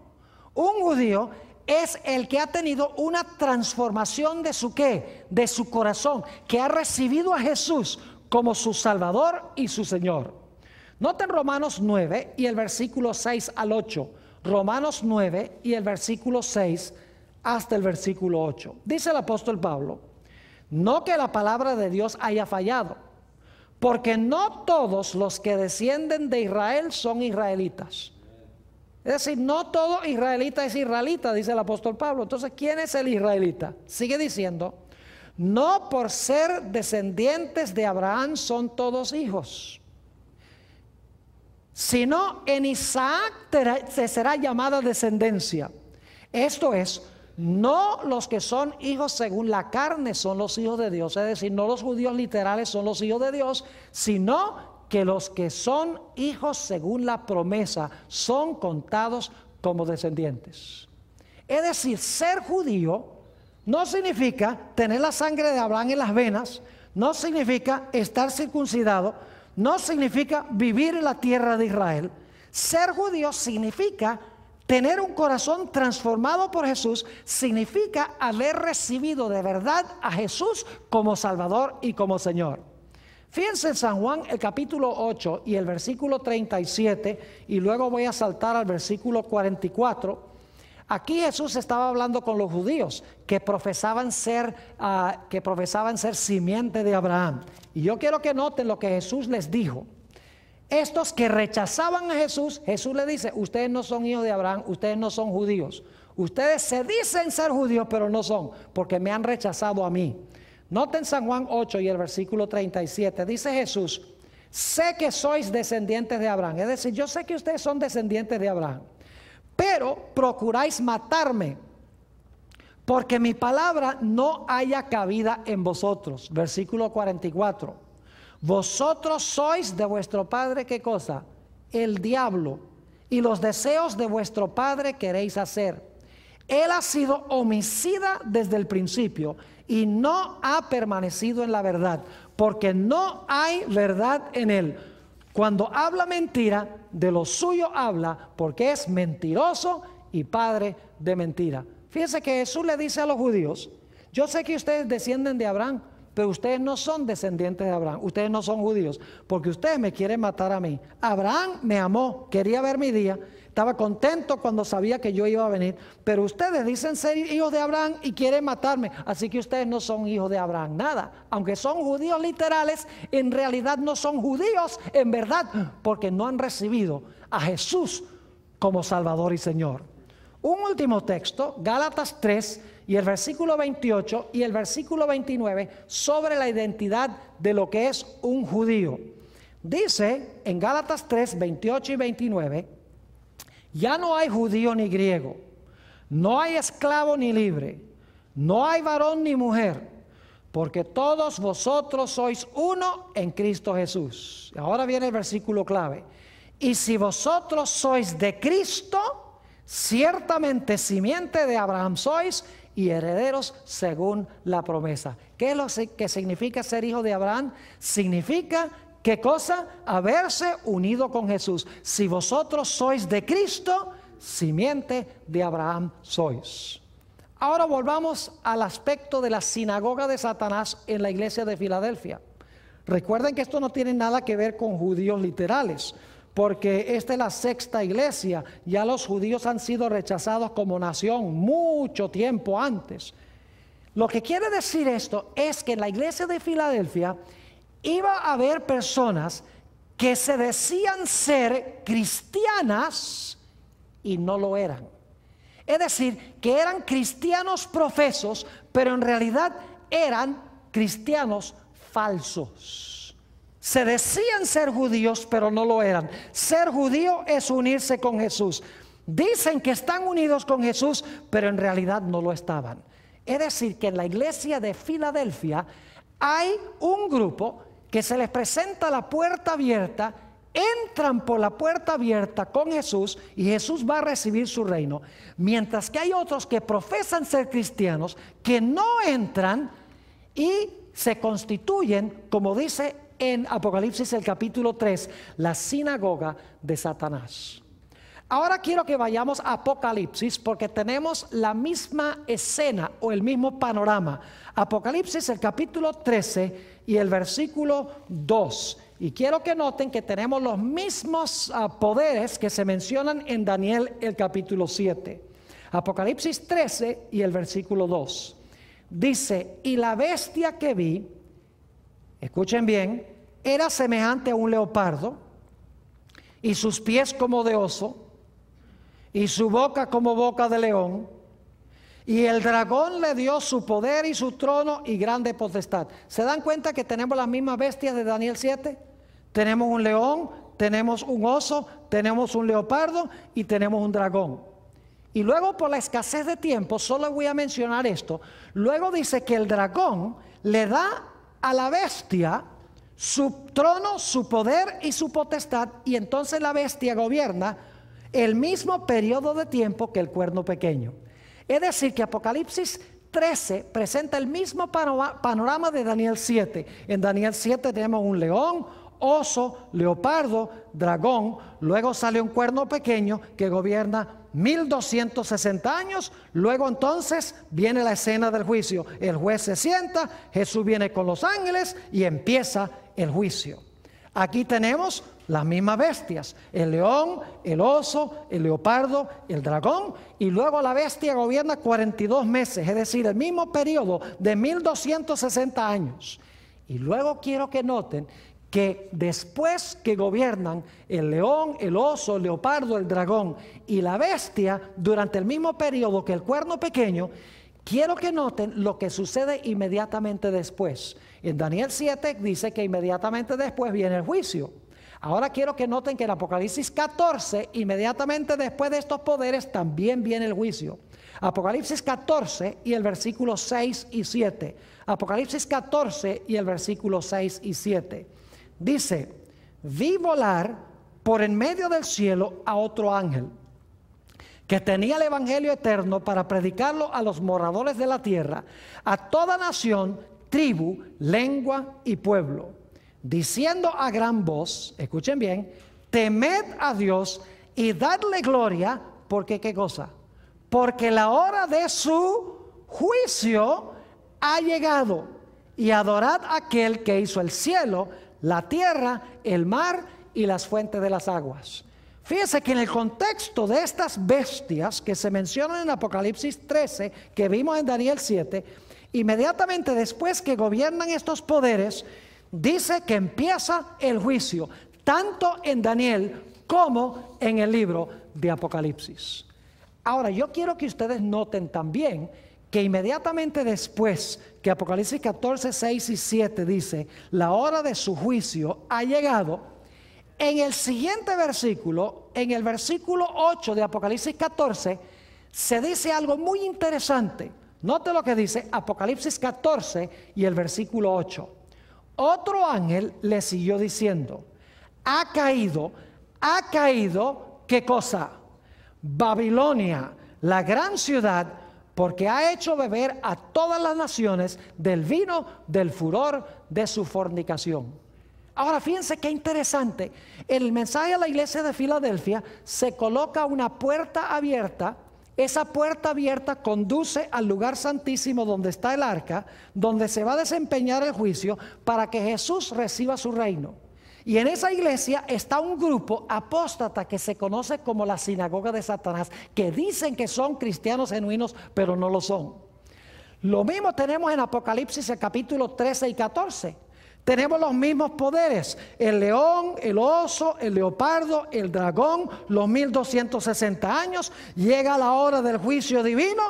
Un judío es el que ha tenido una transformación de su ¿qué? De su corazón, que ha recibido a Jesús como su Salvador y su Señor. Noten Romanos 9 y el versículo 6 al 8. Romanos 9 y el versículo 6 hasta el versículo 8. Dice el apóstol Pablo: no que la palabra de Dios haya fallado, porque no todos los que descienden de Israel son israelitas. Es decir, no todo israelita es israelita, dice el apóstol Pablo. Entonces, ¿quién es el israelita? Sigue diciendo: no por ser descendientes de Abraham son todos hijos, sino en Isaac se será llamada descendencia. Esto es, no los que son hijos según la carne son los hijos de Dios, es decir, no los judíos literales son los hijos de Dios, sino que los que son hijos según la promesa son contados como descendientes. Es decir, ser judío no significa tener la sangre de Abraham en las venas, no significa estar circuncidado, no significa vivir en la tierra de Israel. Ser judío significa tener un corazón transformado por Jesús, significa haber recibido de verdad a Jesús como Salvador y como Señor. Fíjense en San Juan el capítulo 8 y el versículo 37, y luego voy a saltar al versículo 44. Aquí Jesús estaba hablando con los judíos que profesaban ser simiente de Abraham. Y yo quiero que noten lo que Jesús les dijo. Estos que rechazaban a Jesús, Jesús les dice: ustedes no son hijos de Abraham, ustedes no son judíos. Ustedes se dicen ser judíos, pero no son, porque me han rechazado a mí. Noten San Juan 8 y el versículo 37. Dice Jesús: sé que sois descendientes de Abraham. Es decir, yo sé que ustedes son descendientes de Abraham, pero procuráis matarme, porque mi palabra no haya cabida en vosotros. Versículo 44. Vosotros sois de vuestro padre, ¿qué cosa? El diablo, y los deseos de vuestro padre queréis hacer. Él ha sido homicida desde el principio y no ha permanecido en la verdad, porque no hay verdad en él. Cuando habla mentira, de lo suyo habla, porque es mentiroso y padre de mentira. Fíjense que Jesús le dice a los judíos: yo sé que ustedes descienden de Abraham, pero ustedes no son descendientes de Abraham, ustedes no son judíos, porque ustedes me quieren matar a mí. Abraham me amó, quería ver mi día, estaba contento cuando sabía que yo iba a venir, pero ustedes dicen ser hijos de Abraham y quieren matarme, así que ustedes no son hijos de Abraham, nada. Aunque son judíos literales, en realidad no son judíos en verdad, porque no han recibido a Jesús como Salvador y Señor. Un último texto, Gálatas 3 y el versículo 28 y el versículo 29, sobre la identidad de lo que es un judío. Dice en Gálatas 3, 28 y 29: ya no hay judío ni griego, no hay esclavo ni libre, no hay varón ni mujer, porque todos vosotros sois uno en Cristo Jesús. Ahora viene el versículo clave: y si vosotros sois de Cristo, ciertamente simiente de Abraham sois y herederos según la promesa. ¿Qué es lo que significa ser hijo de Abraham? Significa, ¿qué cosa? Haberse unido con Jesús. Si vosotros sois de Cristo, simiente de Abraham sois. Ahora volvamos al aspecto de la sinagoga de Satanás en la iglesia de Filadelfia. Recuerden que esto no tiene nada que ver con judíos literales, porque esta es la sexta iglesia. Ya los judíos han sido rechazados como nación mucho tiempo antes. Lo que quiere decir esto es que en la iglesia de Filadelfia iba a haber personas que se decían ser cristianas y no lo eran. Es decir, que eran cristianos profesos, pero en realidad eran cristianos falsos. Se decían ser judíos, pero no lo eran. Ser judío es unirse con Jesús. Dicen que están unidos con Jesús, pero en realidad no lo estaban. Es decir, que en la iglesia de Filadelfia hay un grupo que se les presenta la puerta abierta, entran por la puerta abierta con Jesús y Jesús va a recibir su reino. Mientras que hay otros que profesan ser cristianos, que no entran y se constituyen, como dice en Apocalipsis el capítulo 3, la sinagoga de Satanás. Ahora quiero que vayamos a Apocalipsis porque tenemos la misma escena o el mismo panorama. Apocalipsis el capítulo 13 y el versículo 2. Y quiero que noten que tenemos los mismos poderes que se mencionan en Daniel el capítulo 7. Apocalipsis 13 y el versículo 2. Dice, y la bestia que vi, escuchen bien, era semejante a un leopardo, y sus pies como de oso, y su boca como boca de león, y el dragón le dio su poder y su trono y grande potestad. ¿Se dan cuenta que tenemos las mismas bestias de Daniel 7? Tenemos un león, tenemos un oso, tenemos un leopardo y tenemos un dragón. Y luego, por la escasez de tiempo, solo voy a mencionar esto. Luego dice que el dragón le da a la bestia su trono, su poder y su potestad, y entonces la bestia gobierna el mismo periodo de tiempo que el cuerno pequeño. Es decir, que Apocalipsis 13 presenta el mismo panorama de Daniel 7. En Daniel 7 tenemos un león, oso, leopardo, dragón. Luego sale un cuerno pequeño que gobierna 1260 años. Luego entonces viene la escena del juicio. El juez se sienta, Jesús viene con los ángeles y empieza el juicio. Aquí tenemos las mismas bestias, el león, el oso, el leopardo, el dragón, y luego la bestia gobierna 42 meses, es decir, el mismo periodo de 1260 años. Y luego quiero que noten que después que gobiernan el león, el oso, el leopardo, el dragón y la bestia, durante el mismo periodo que el cuerno pequeño, quiero que noten lo que sucede inmediatamente después. En Daniel 7 dice que inmediatamente después viene el juicio. Ahora quiero que noten que en Apocalipsis 14, inmediatamente después de estos poderes, también viene el juicio. Apocalipsis 14 y el versículo 6 y 7. Apocalipsis 14 y el versículo 6 y 7. Dice, vi volar por en medio del cielo a otro ángel, que tenía el evangelio eterno para predicarlo a los moradores de la tierra, a toda nación, tribu, lengua y pueblo, diciendo a gran voz, escuchen bien, temed a Dios y dadle gloria, porque ¿qué cosa? Porque la hora de su juicio ha llegado, y adorad a aquel que hizo el cielo, la tierra, el mar y las fuentes de las aguas. Fíjense que en el contexto de estas bestias que se mencionan en Apocalipsis 13, que vimos en Daniel 7, inmediatamente después que gobiernan estos poderes, dice que empieza el juicio, tanto en Daniel como en el libro de Apocalipsis. Ahora, yo quiero que ustedes noten también que inmediatamente después que Apocalipsis 14, 6 y 7 dice, la hora de su juicio ha llegado, en el siguiente versículo, en el versículo 8 de Apocalipsis 14, se dice algo muy interesante. Note lo que dice Apocalipsis 14 y el versículo 8. Otro ángel le siguió diciendo, ha caído, ¿qué cosa? Babilonia, la gran ciudad, porque ha hecho beber a todas las naciones del vino del furor de su fornicación. Ahora fíjense qué interesante. En el mensaje a la iglesia de Filadelfia se coloca una puerta abierta. Esa puerta abierta conduce al lugar santísimo donde está el arca, donde se va a desempeñar el juicio para que Jesús reciba su reino. Y en esa iglesia está un grupo apóstata que se conoce como la sinagoga de Satanás, que dicen que son cristianos genuinos, pero no lo son. Lo mismo tenemos en Apocalipsis el capítulo 13 y 14. Tenemos los mismos poderes, el león, el oso, el leopardo, el dragón, los 1260 años, llega la hora del juicio divino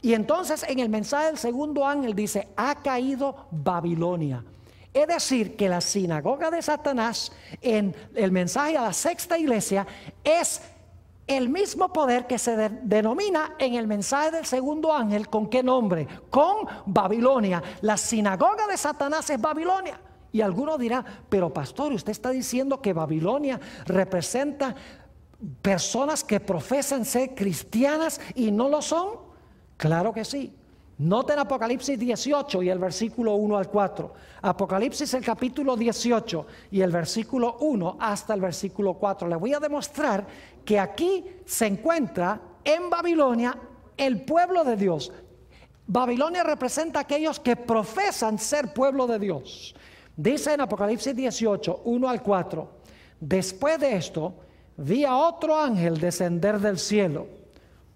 y entonces en el mensaje del segundo ángel dice, ha caído Babilonia. Es decir, que la sinagoga de Satanás en el mensaje a la sexta iglesia es el mismo poder que se denomina en el mensaje del segundo ángel, ¿con qué nombre? Con Babilonia. La sinagoga de Satanás es Babilonia. Y alguno dirá, pero pastor, usted está diciendo que Babilonia representa personas que profesan ser cristianas y no lo son. Claro que sí. Noten Apocalipsis 18 y el versículo 1 al 4. Apocalipsis el capítulo 18 y el versículo 1 hasta el versículo 4. Les voy a demostrar que aquí se encuentra en Babilonia el pueblo de Dios. Babilonia representa a aquellos que profesan ser pueblo de Dios. Dice en Apocalipsis 18, 1 al 4. Después de esto, vi a otro ángel descender del cielo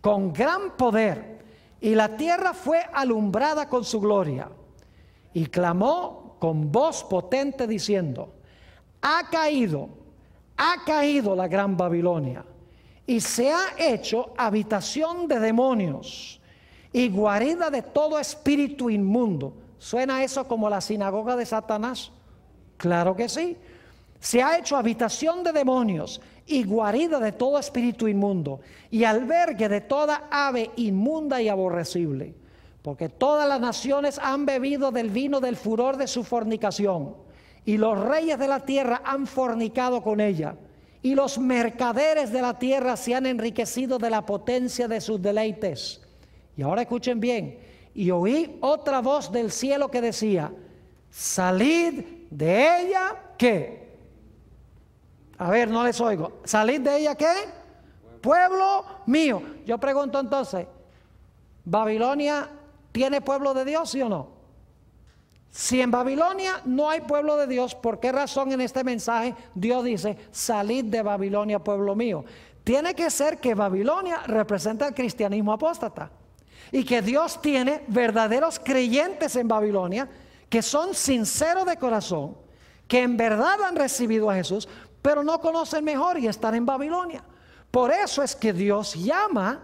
con gran poder, y la tierra fue alumbrada con su gloria. Y clamó con voz potente diciendo: ha caído la gran Babilonia, y se ha hecho habitación de demonios y guarida de todo espíritu inmundo. ¿Suena eso como la sinagoga de Satanás? Claro que sí. Se ha hecho habitación de demonios y guarida de todo espíritu inmundo, y albergue de toda ave inmunda y aborrecible, porque todas las naciones han bebido del vino del furor de su fornicación, y los reyes de la tierra han fornicado con ella, y los mercaderes de la tierra se han enriquecido de la potencia de sus deleites. Y ahora escuchen bien: y oí otra voz del cielo que decía: salid de ella, ¿qué? A ver, no les oigo. ¿Salid de ella qué? Pueblo mío. Yo pregunto entonces, ¿Babilonia tiene pueblo de Dios, sí o no? Si en Babilonia no hay pueblo de Dios, ¿por qué razón en este mensaje Dios dice: salid de Babilonia, pueblo mío? Tiene que ser que Babilonia representa el cristianismo apóstata, y que Dios tiene verdaderos creyentes en Babilonia que son sinceros de corazón, que en verdad han recibido a Jesús, pero no conocen mejor y están en Babilonia. Por eso es que Dios llama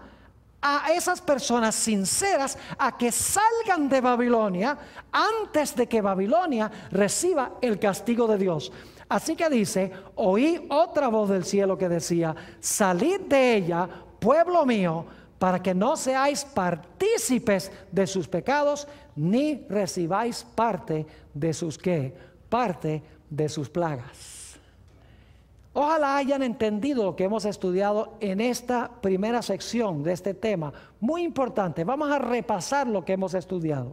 a esas personas sinceras a que salgan de Babilonia antes de que Babilonia reciba el castigo de Dios. Así que dice: oí otra voz del cielo que decía: salid de ella, pueblo mío, para que no seáis partícipes de sus pecados, ni recibáis parte de sus ¿qué? Parte de sus plagas. Ojalá hayan entendido lo que hemos estudiado en esta primera sección de este tema, muy importante. Vamos a repasar lo que hemos estudiado.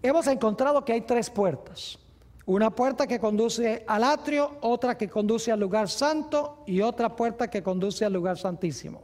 Hemos encontrado que hay tres puertas: una puerta que conduce al atrio, otra que conduce al lugar santo y otra puerta que conduce al lugar santísimo.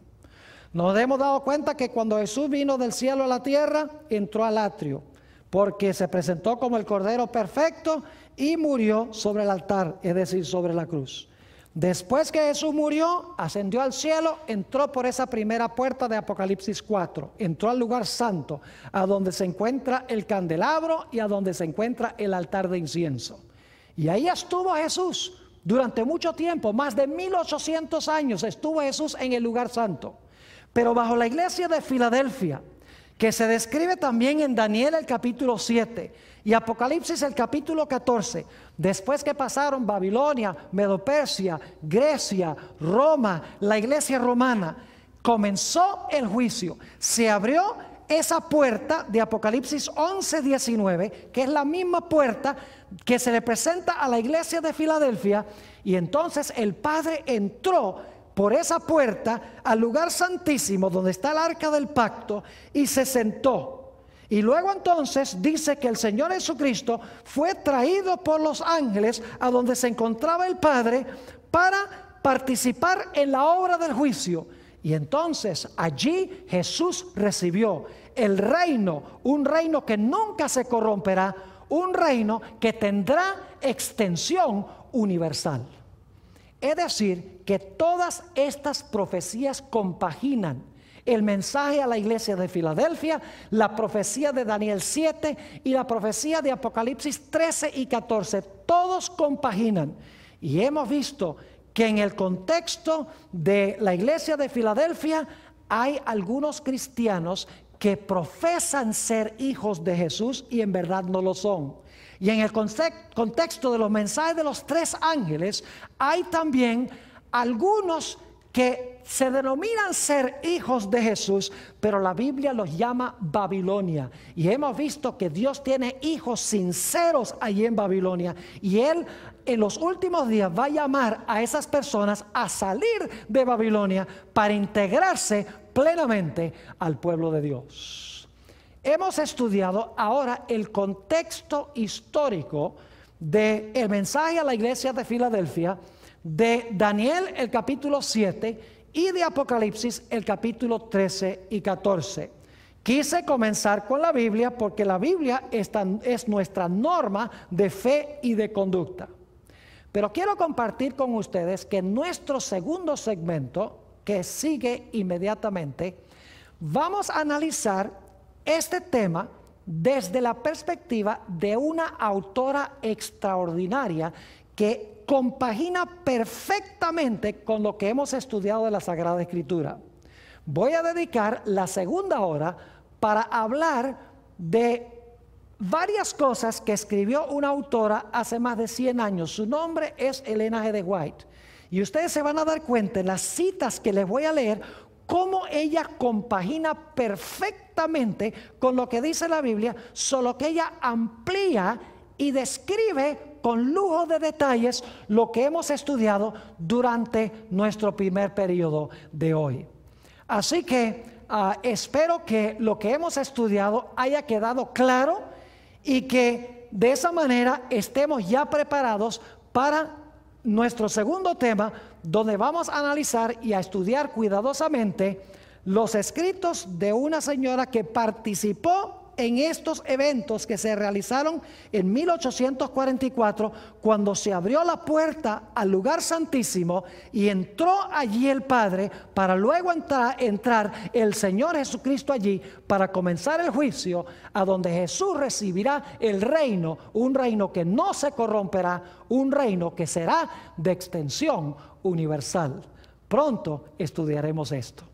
Nos hemos dado cuenta que cuando Jesús vino del cielo a la tierra, entró al atrio, porque se presentó como el Cordero perfecto y murió sobre el altar, es decir, sobre la cruz. Después que Jesús murió, ascendió al cielo, entró por esa primera puerta de Apocalipsis 4, entró al lugar santo, a donde se encuentra el candelabro y a donde se encuentra el altar de incienso. Y ahí estuvo Jesús durante mucho tiempo, más de 1800 años estuvo Jesús en el lugar santo. Pero bajo la iglesia de Filadelfia, que se describe también en Daniel el capítulo 7 y Apocalipsis el capítulo 14, después que pasaron Babilonia, Medo-Persia, Grecia, Roma, la iglesia romana, comenzó el juicio. Se abrió esa puerta de Apocalipsis 11:19, que es la misma puerta que se le presenta a la iglesia de Filadelfia, y entonces el Padre entró por esa puerta al lugar santísimo donde está el arca del pacto y se sentó. Y luego entonces dice que el Señor Jesucristo fue traído por los ángeles a donde se encontraba el Padre para participar en la obra del juicio. Y entonces allí Jesús recibió el reino, un reino que nunca se corromperá, un reino que tendrá extensión universal. Es decir, que todas estas profecías compaginan el mensaje a la iglesia de Filadelfia, la profecía de Daniel 7 y la profecía de Apocalipsis 13 y 14. Todos compaginan. Y hemos visto que en el contexto de la iglesia de Filadelfia hay algunos cristianos que profesan ser hijos de Jesús y en verdad no lo son. Y en el contexto de los mensajes de los tres ángeles hay también algunos que se denominan ser hijos de Jesús, pero la Biblia los llama Babilonia. Y hemos visto que Dios tiene hijos sinceros allí en Babilonia. Y Él en los últimos días va a llamar a esas personas a salir de Babilonia para integrarse plenamente al pueblo de Dios. Hemos estudiado ahora el contexto histórico del mensaje a la iglesia de Filadelfia, de Daniel el capítulo 7 y de Apocalipsis el capítulo 13 y 14. Quise comenzar con la Biblia porque la Biblia es nuestra norma de fe y de conducta. Pero quiero compartir con ustedes que en nuestro segundo segmento, que sigue inmediatamente, vamos a analizar este tema desde la perspectiva de una autora extraordinaria que compagina perfectamente con lo que hemos estudiado de la Sagrada Escritura. Voy a dedicar la segunda hora para hablar de varias cosas que escribió una autora hace más de 100 años. Su nombre es Elena G. de White. Y ustedes se van a dar cuenta en las citas que les voy a leer cómo ella compagina perfectamente con lo que dice la Biblia, solo que ella amplía y describe con lujo de detalles lo que hemos estudiado durante nuestro primer periodo de hoy. Así que espero que lo que hemos estudiado haya quedado claro y que de esa manera estemos ya preparados para nuestro segundo tema, donde vamos a analizar y a estudiar cuidadosamente los escritos de una señora que participó en estos eventos que se realizaron en 1844, cuando se abrió la puerta al lugar santísimo y entró allí el Padre, para luego entrar el Señor Jesucristo allí para comenzar el juicio, a donde Jesús recibirá el reino, un reino que no se corromperá, un reino que será de extensión universal. Pronto estudiaremos esto.